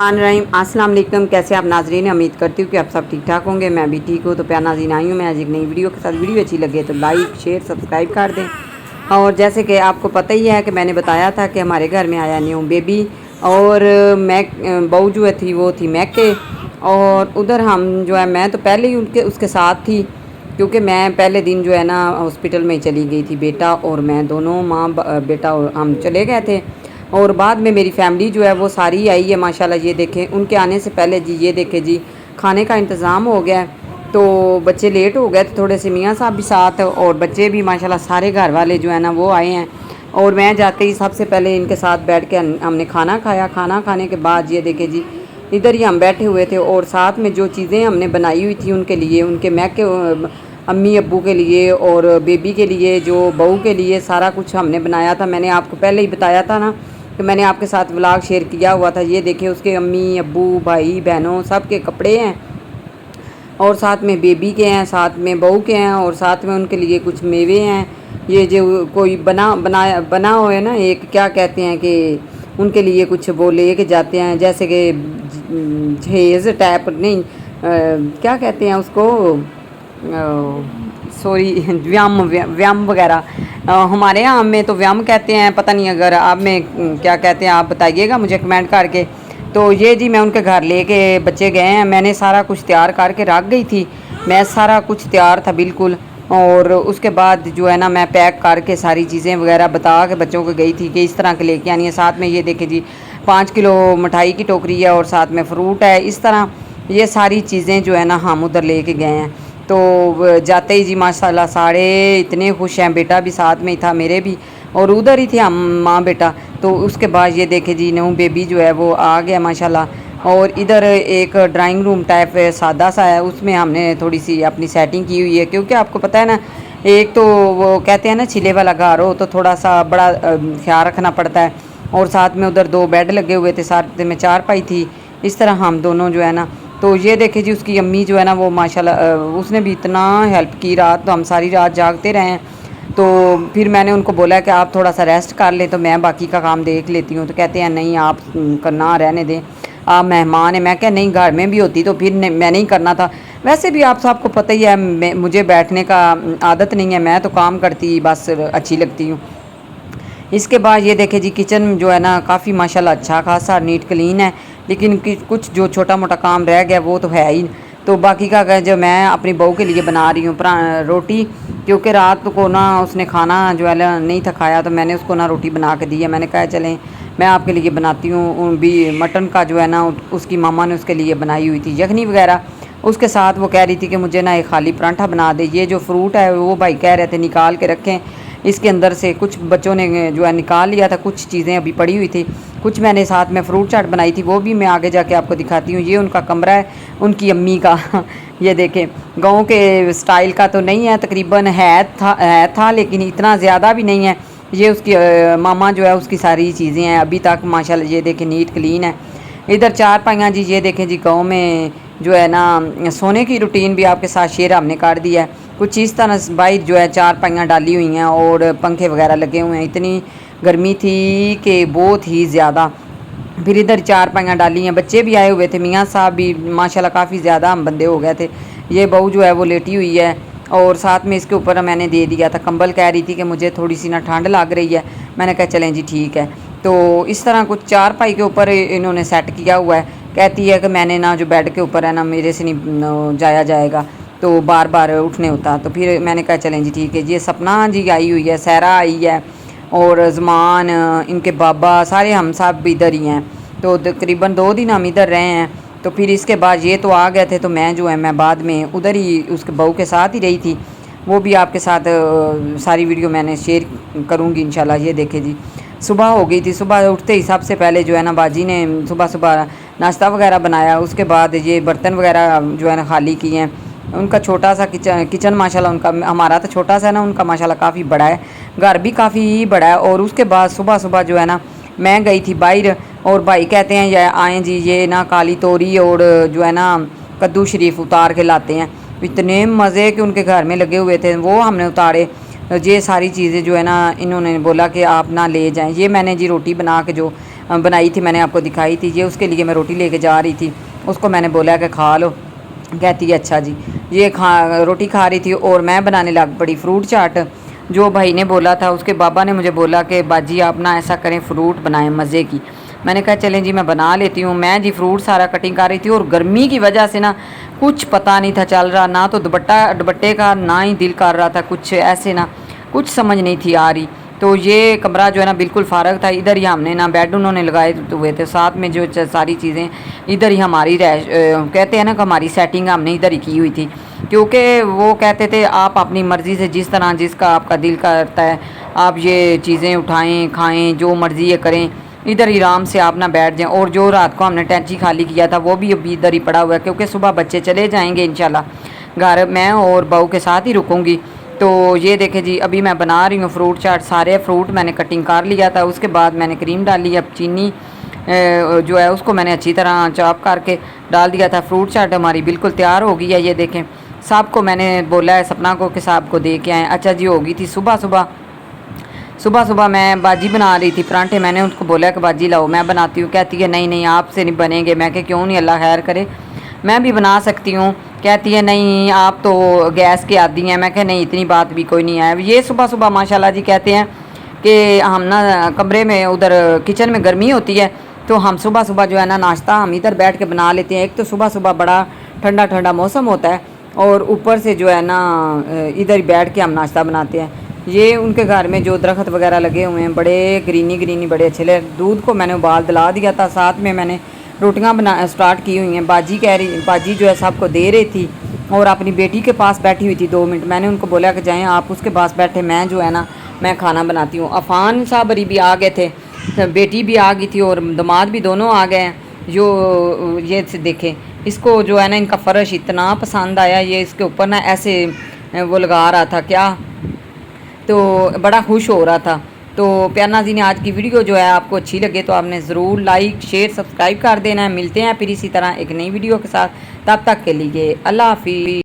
रहीम अस्सलाम वालेकुम। कैसे आप नाजरीन, उम्मीद करती हूँ कि आप सब ठीक ठाक होंगे। मैं भी ठीक हूँ। तो प्यार नाज़रीन आई हूँ मैं आज एक नई वीडियो के साथ। वीडियो अच्छी लगे तो लाइक शेयर सब्सक्राइब कर दें। और जैसे कि आपको पता ही है कि मैंने बताया था कि हमारे घर में आया न्यू बेबी, और मैं बहू जो थी वो थी मैके, और उधर हम जो है मैं तो पहले ही उसके साथ थी, क्योंकि मैं पहले दिन जो है ना हॉस्पिटल में चली गई थी। बेटा और मैं दोनों माँ बेटा और हम चले गए थे। और बाद में मेरी फैमिली जो है वो सारी आई है माशाल्लाह। ये देखें, उनके आने से पहले जी ये देखें जी खाने का इंतज़ाम हो गया है। तो बच्चे लेट हो गए थे थोड़े से, मियाँ साहब भी साथ और बच्चे भी माशाल्लाह सारे घर वाले जो है ना वो आए हैं। और मैं जाते ही सबसे पहले इनके साथ बैठ के हमने खाना खाया। खाना खाने के बाद ये देखें जी इधर ही हम बैठे हुए थे, और साथ में जो चीज़ें हमने बनाई हुई थी उनके लिए, उनके मैं के अम्मी अब्बू के लिए और बेबी के लिए, जो बहू के लिए, सारा कुछ हमने बनाया था। मैंने आपको पहले ही बताया था ना कि मैंने आपके साथ व्लॉग शेयर किया हुआ था। ये देखिए उसके अम्मी अब्बू भाई बहनों सब के कपड़े हैं, और साथ में बेबी के हैं, साथ में बहू के हैं, और साथ में उनके लिए कुछ मेवे हैं। ये जो कोई बना हो है ना, एक क्या कहते हैं कि उनके लिए कुछ वो ले के जाते हैं, जैसे कि जहेज़ टाइप नहीं, क्या कहते हैं उसको, सॉरी व्याम व्याम वगैरह। हमारे यहाँ में तो व्याम कहते हैं, पता नहीं अगर आप में क्या कहते हैं आप बताइएगा मुझे कमेंट करके। तो ये जी मैं उनके घर लेके बच्चे गए हैं। मैंने सारा कुछ तैयार करके रख गई थी, मैं सारा कुछ तैयार था बिल्कुल। और उसके बाद जो है ना मैं पैक करके सारी चीज़ें वगैरह बता के बच्चों को गई थी कि इस तरह के लेके आनी है। साथ में ये देखे जी 5 किलो मिठाई की टोकरी है, और साथ में फ्रूट है। इस तरह ये सारी चीज़ें जो है ना हम उधर लेके गए हैं। तो जाते ही जी माशाल्लाह सारे इतने खुश हैं। बेटा भी साथ में ही था मेरे भी, और उधर ही थे हम माँ बेटा। तो उसके बाद ये देखे जी न्यू बेबी जो है वो आ गया माशाल्लाह। और इधर एक ड्राइंग रूम टाइप सादा सा है, उसमें हमने थोड़ी सी अपनी सेटिंग की हुई है, क्योंकि आपको पता है ना, एक तो वो कहते हैं ना छिले वाला घर हो तो थोड़ा सा बड़ा ख्याल रखना पड़ता है। और साथ में उधर 2 बेड लगे हुए थे, साथ में चारपाई थी। इस तरह हम दोनों जो है ना, तो ये देखे जी उसकी अम्मी जो है ना वो माशाल्लाह उसने भी इतना हेल्प की। रात तो हम सारी रात जागते रहे हैं। तो फिर मैंने उनको बोला कि आप थोड़ा सा रेस्ट कर लें तो मैं बाकी का काम देख लेती हूँ। तो कहते हैं नहीं आप करना रहने दें, आप मेहमान हैं। मैं क्या नहीं, घर में भी होती तो फिर मैं नहीं करना था। वैसे भी आप सबको पता ही है मुझे बैठने का आदत नहीं है, मैं तो काम करती बस अच्छी लगती हूँ। इसके बाद ये देखें जी किचन जो है ना काफ़ी माशाल्लाह अच्छा खासा नीट क्लीन है, लेकिन कुछ जो छोटा मोटा काम रह गया वो तो है ही। तो बाकी का जो मैं अपनी बहू के लिए बना रही हूँ रोटी, क्योंकि रात को ना उसने खाना जो है नहीं था खाया, तो मैंने उसको ना रोटी बना के दी है। मैंने कहा चलें मैं आपके लिए बनाती हूँ भी। मटन का जो है ना उसकी मामा ने उसके लिए बनाई हुई थी यखनी वगैरह। उसके साथ वो कह रही थी कि मुझे ना एक खाली परांठा बना दे। ये जो फ्रूट है वो भाई कह रहे थे निकाल के रखें, इसके अंदर से कुछ बच्चों ने जो है निकाल लिया था, कुछ चीज़ें अभी पड़ी हुई थी। कुछ मैंने साथ में फ्रूट चाट बनाई थी, वो भी मैं आगे जाके आपको दिखाती हूँ। ये उनका कमरा है उनकी अम्मी का ये देखें, गांव के स्टाइल का तो नहीं है, तकरीबन है था लेकिन इतना ज़्यादा भी नहीं है। ये उसकी मामा जो है उसकी सारी चीज़ें हैं अभी तक माशाल्लाह। ये देखें नीट क्लीन है। इधर चारपाइयाँ जी ये देखें जी गाँव में जो है ना सोने की रूटीन भी आपके साथ शेयर हमने कर दिया है। कुछ इस तरह बाहर जो है चारपाइयाँ डाली हुई हैं और पंखे वगैरह लगे हुए हैं। इतनी गर्मी थी कि बहुत ही ज़्यादा। फिर इधर चारपाइयाँ डाली हैं, बच्चे भी आए हुए थे, मियाँ साहब भी माशाल्लाह काफ़ी ज़्यादा हम बंदे हो गए थे। ये बहू जो है वो लेटी हुई है, और साथ में इसके ऊपर मैंने दे दिया था कंबल। कह रही थी कि मुझे थोड़ी सी ना ठंड लग रही है। मैंने कहा चलें जी ठीक है। तो इस तरह कुछ चारपाई के ऊपर इन्होंने सेट किया हुआ है। कहती है कि मैंने ना जो बेड के ऊपर है ना मेरे से नहीं जाया जाएगा, तो बार बार उठने होता। तो फिर मैंने कहा चलें जी ठीक है। ये सपना जी आई हुई है, सहरा आई है, और ज़मान इनके बाबा सारे हम सब इधर ही हैं। तो तकरीबन 2 दिन हम इधर रहे हैं। तो फिर इसके बाद ये तो आ गए थे, तो मैं जो है मैं बाद में उधर ही उसके बहू के साथ ही रही थी। वो भी आपके साथ सारी वीडियो मैंने शेयर करूँगी इंशाल्लाह। ये देखे जी सुबह हो गई थी। सुबह उठते ही सबसे पहले जो है ना बाजी ने सुबह सुबह नाश्ता वगैरह बनाया। उसके बाद ये बर्तन वगैरह जो है ना खाली किए हैं। उनका छोटा सा किचन माशाल्लाह, उनका हमारा तो छोटा सा है ना, उनका माशाल्लाह काफ़ी बड़ा है, घर भी काफ़ी बड़ा है। और उसके बाद सुबह सुबह जो है ना मैं गई थी बाहर, और भाई कहते हैं ये आए जी ये ना काली तोरी और जो है ना कद्दू शरीफ उतार के लाते हैं। इतने मज़े के उनके घर में लगे हुए थे, वो हमने उतारे। ये सारी चीज़ें जो है ना इन्होंने बोला कि आप ना ले जाएं। ये मैंने जी रोटी बना के जो बनाई थी, मैंने आपको दिखाई थी। ये उसके लिए मैं रोटी लेके जा रही थी, उसको मैंने बोला कि खा लो, कहती है अच्छा जी। ये रोटी खा रही थी और मैं बनाने लग पड़ी फ्रूट चाट। जो भाई ने बोला था, उसके बाबा ने मुझे बोला कि बाजी आप ना ऐसा करें, फ्रूट बनाएं मज़े की। मैंने कहा चलें जी मैं बना लेती हूँ। मैं जी फ्रूट सारा कटिंग कर रही थी और गर्मी की वजह से ना कुछ पता नहीं था चल रहा, ना तो दुपट्टे का ना ही दिल कर रहा था, कुछ ऐसे ना कुछ समझ नहीं थी आ रही। तो ये कमरा जो है ना बिल्कुल फ़ारग था। इधर ही हमने ना बेड उन्होंने लगाए हुए थे, साथ में जो सारी चीज़ें इधर ही हमारी कहते हैं ना कि हमारी सेटिंग हमने इधर ही की हुई थी, क्योंकि वो कहते थे आप अपनी मर्ज़ी से जिस तरह जिसका आपका दिल करता है आप ये चीज़ें उठाएं, खाएं, जो मर्ज़ी ये करें, इधर ही आराम से आप ना बैठ जाएं। और जो रात को हमने टैंची खाली किया था वो भी अभी इधर ही पड़ा हुआ है, क्योंकि सुबह बच्चे चले जाएंगे इंशाल्लाह घर, मैं और बहू के साथ ही रुकूंगी। तो ये देखें जी, अभी मैं बना रही हूँ फ्रूट चाट। सारे फ्रूट मैंने कटिंग कर लिया था, उसके बाद मैंने क्रीम डाली। अब चीनी जो है उसको मैंने अच्छी तरह चॉप करके डाल दिया था। फ्रूट चाट हमारी बिल्कुल तैयार हो गई है। ये देखें, साहब को मैंने बोला है सपना को कि साहब को दे के आएँ। अच्छा जी, हो गई थी। सुबह सुबह मैं बाजी बना रही थी परांठे। मैंने उनको बोला कि बाजी लाओ मैं बनाती हूँ। कहती है नहीं नहीं आपसे नहीं बनेंगे। मैं कि क्यों नहीं, अल्लाह खैर करे, मैं भी बना सकती हूँ। कहती है नहीं आप तो गैस के आदी हैं। मैं कह नहीं, इतनी बात भी कोई नहीं है। ये सुबह सुबह माशाल्लाह जी कहते हैं कि हम ना कमरे में उधर किचन में गर्मी होती है, तो हम सुबह सुबह जो है ना नाश्ता हम इधर बैठ के बना लेते हैं। एक तो सुबह सुबह बड़ा ठंडा ठंडा मौसम होता है और ऊपर से जो है ना इधर बैठ के हम नाश्ता बनाते हैं। ये उनके घर में जो दरख्त वगैरह लगे हुए हैं बड़े ग्रीनी ग्रीनी बड़े अच्छे लगे। दूध को मैंने उबाल दिला दिया था, साथ में मैंने रोटियां बना स्टार्ट की हुई हैं। बाजी जो है सबको दे रही थी और अपनी बेटी के पास बैठी हुई थी 2 मिनट। मैंने उनको बोला कि जाएं आप उसके पास बैठे, मैं जो है ना मैं खाना बनाती हूँ। अफ़ान साहब अरी भी आ गए थे, बेटी भी आ गई थी और दामाद भी दोनों आ गए हैं। जो ये से देखें, इसको जो है ना इनका फ़र्श इतना पसंद आया। ये इसके ऊपर ना ऐसे वो लगा रहा था क्या, तो बड़ा खुश हो रहा था। तो प्यार नाज़रीन, आज की वीडियो जो है आपको अच्छी लगे तो आपने ज़रूर लाइक शेयर सब्सक्राइब कर देना है। मिलते हैं फिर इसी तरह एक नई वीडियो के साथ, तब तक के लिए अल्लाह हाफिज़।